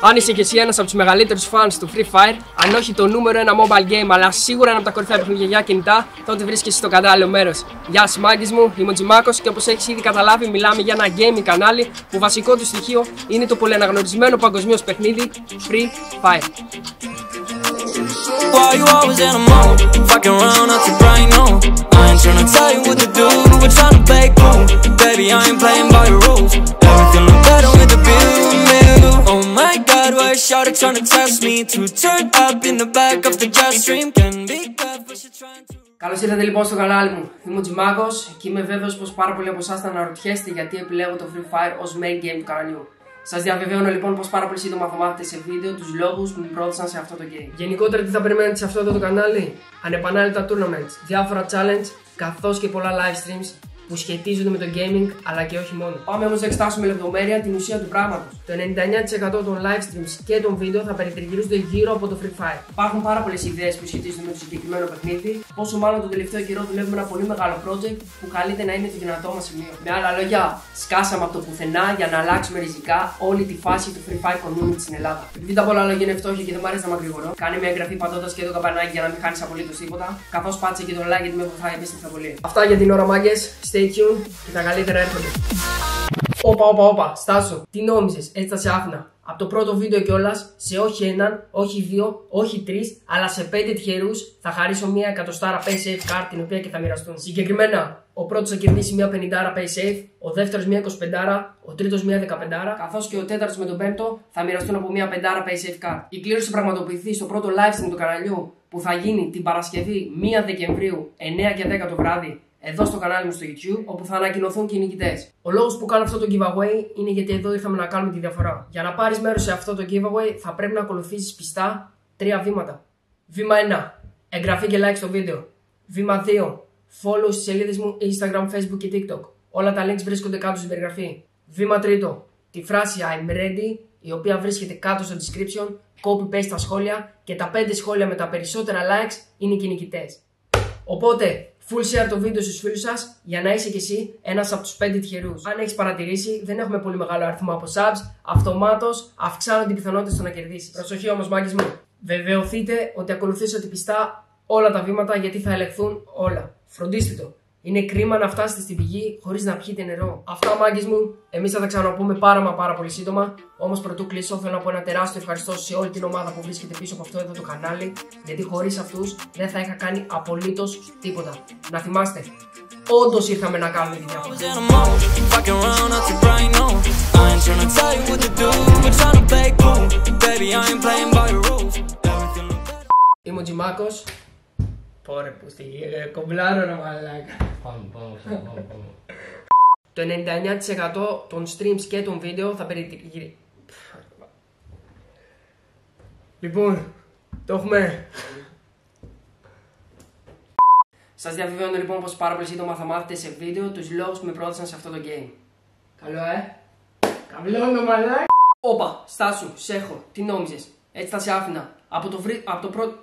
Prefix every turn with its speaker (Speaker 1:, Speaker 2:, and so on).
Speaker 1: Αν είσαι και εσύ ένας από τους μεγαλύτερους fans του Free Fire, αν όχι το νούμερο 1 mobile game, αλλά σίγουρα ένα από τα κορυφαία παιχνίδια για κινητά, τότε βρίσκεσαι στο κατάλληλο μέρος. Γεια σας μάγκες μου, είμαι ο Τζιμάκος και όπως έχεις ήδη καταλάβει, μιλάμε για ένα gaming κανάλι που βασικό του στοιχείο είναι το πολυαναγνωρισμένο παγκοσμίως παιχνίδι Free Fire.
Speaker 2: Why you always in a mode? Fucking around up to bright noon. I ain't tryna tell you what to do, we're tryna play cool. Baby, I ain't playing by the rules. Everything look better with the view. Oh my God, why is Shawty tryna test me? To turn up in the back of the jet stream. Can be good, but she's trying to.
Speaker 1: Καλώς ήρθατε λοιπόν στο κανάλι μου. Είμαι ο Τζιμάκος και είμαι βέβαιος πως πάρα πολλοί από εσάς θα αναρωτιέστε γιατί επιλέγω το Free Fire ως main game του καναλιού. Σας διαβεβαιώνω λοιπόν πως πάρα πολύ σύντομα θα μάθετε σε βίντεο τους λόγους που με πρόδωσαν σε αυτό το game. Γενικότερα τι θα περιμένετε σε αυτό το κανάλι? Ανεπανάληπτα tournaments, διάφορα challenge καθώς και πολλά live streams που σχετίζονται με το gaming αλλά και όχι μόνο. Πάμε όμως να εξετάσουμε λεπτομέρεια την ουσία του πράγματος. Το 99% των live streams και των βίντεο θα περιτριγυρίζονται γύρω από το Free Fire. Υπάρχουν πάρα πολλές ιδέες που σχετίζονται με το συγκεκριμένο παιχνίδι, πόσο μάλλον τον τελευταίο καιρό δουλεύουμε ένα πολύ μεγάλο project που καλείται να είναι το δυνατό μας σημείο. Με άλλα λόγια, σκάσαμε από το πουθενά για να αλλάξουμε ριζικά όλη τη φάση του Free Fire community στην Ελλάδα. Επειδή τα πολλά λόγια είναι φτώχεια και δεν μου αρέσει να μακρηγορώ, κάνε μια εγγραφή πατώντας και το καμπανάκι για να μην χάνεις απολύτως τίποτα. Καθώς πάτσε και το like γιατί με βοηθάει απίστευτα πολύ. Αυτά για την ώρα, μάγκες. Stay tuned και τα καλύτερα έρχονται. Όπα, στάσου. Τι νόμιζες, έτσι θα σε άφηνα? Από το πρώτο βίντεο κιόλας, σε όχι έναν, όχι δύο, όχι τρεις, αλλά σε 5 τυχερούς θα χαρίσω μια 100 pay safe card την οποία και θα μοιραστούν. Συγκεκριμένα, ο πρώτος θα κερδίσει μια 50 pay safe, ο δεύτερος μια 25, ο τρίτος μια 15, καθώς και ο τέταρτος με τον πέμπτο θα μοιραστούν από μια 5 pay safe card. Η κλήρωση θα πραγματοποιηθεί στο πρώτο live stream του καναλιού που θα γίνει την Παρασκευή 1 Δεκεμβρίου 9 και 10 το βράδυ. Εδώ στο κανάλι μου στο YouTube, όπου θα ανακοινωθούν και οι νικητές. Ο λόγος που κάνω αυτό το giveaway είναι γιατί εδώ ήρθαμε να κάνουμε τη διαφορά. Για να πάρεις μέρος σε αυτό το giveaway, θα πρέπει να ακολουθήσεις πιστά 3 βήματα. Βήμα 1. Εγγραφή και like στο βίντεο. Βήμα 2. Follow στις σελίδες μου Instagram, Facebook και TikTok. Όλα τα links βρίσκονται κάτω στην περιγραφή. Βήμα 3. Τη φράση I'm ready, η οποία βρίσκεται κάτω στο description, copy-paste στα σχόλια και τα 5 σχόλια με τα περισσότερα likes είναι και οι νικητές. Οπότε, full share το βίντεο στους φίλους σας για να είσαι κι εσύ ένας από τους 5 τυχερούς. Αν έχεις παρατηρήσει, δεν έχουμε πολύ μεγάλο αριθμό από subs, αυτομάτως αυξάνονται οι πιθανότητες στο να κερδίσεις. Προσοχή όμως, μάγκες μου. Βεβαιωθείτε ότι ακολουθήσατε πιστά όλα τα βήματα γιατί θα ελεγχθούν όλα. Φροντίστε το. Είναι κρίμα να φτάσετε στη πηγή χωρίς να πιείτε νερό. Αυτά, μάγκες μου. Εμείς θα τα ξαναπούμε πάρα πολύ σύντομα. Όμως πρωτού κλείσω, θέλω να πω ένα τεράστιο ευχαριστώ σε όλη την ομάδα που βρίσκεται πίσω από αυτό εδώ το κανάλι. Γιατί χωρίς αυτούς δεν θα είχα κάνει απολύτως τίποτα. Να θυμάστε, όντως ήρθαμε να κάνουμε τη διαφορά. Είμαι ο Τζιμάκος. Πόρε που στη κομπλάρω ρε μαλάκα. Πάμε. Το 99% των streams και των βίντεο θα περιτριγυρίσει. Λοιπόν, το έχουμε. Σας διαβεβαιώνω λοιπόν πως πάρα πολύ σύντομα θα μάθετε σε βίντεο τους λόγους που με πρόδωσαν σε αυτό το game. Καλό Καβλώνω μαλάκα. Όπα, στάσου, σ' έχω, τι νόμιζες, έτσι θα σε άφηνα. Από το πρώτο...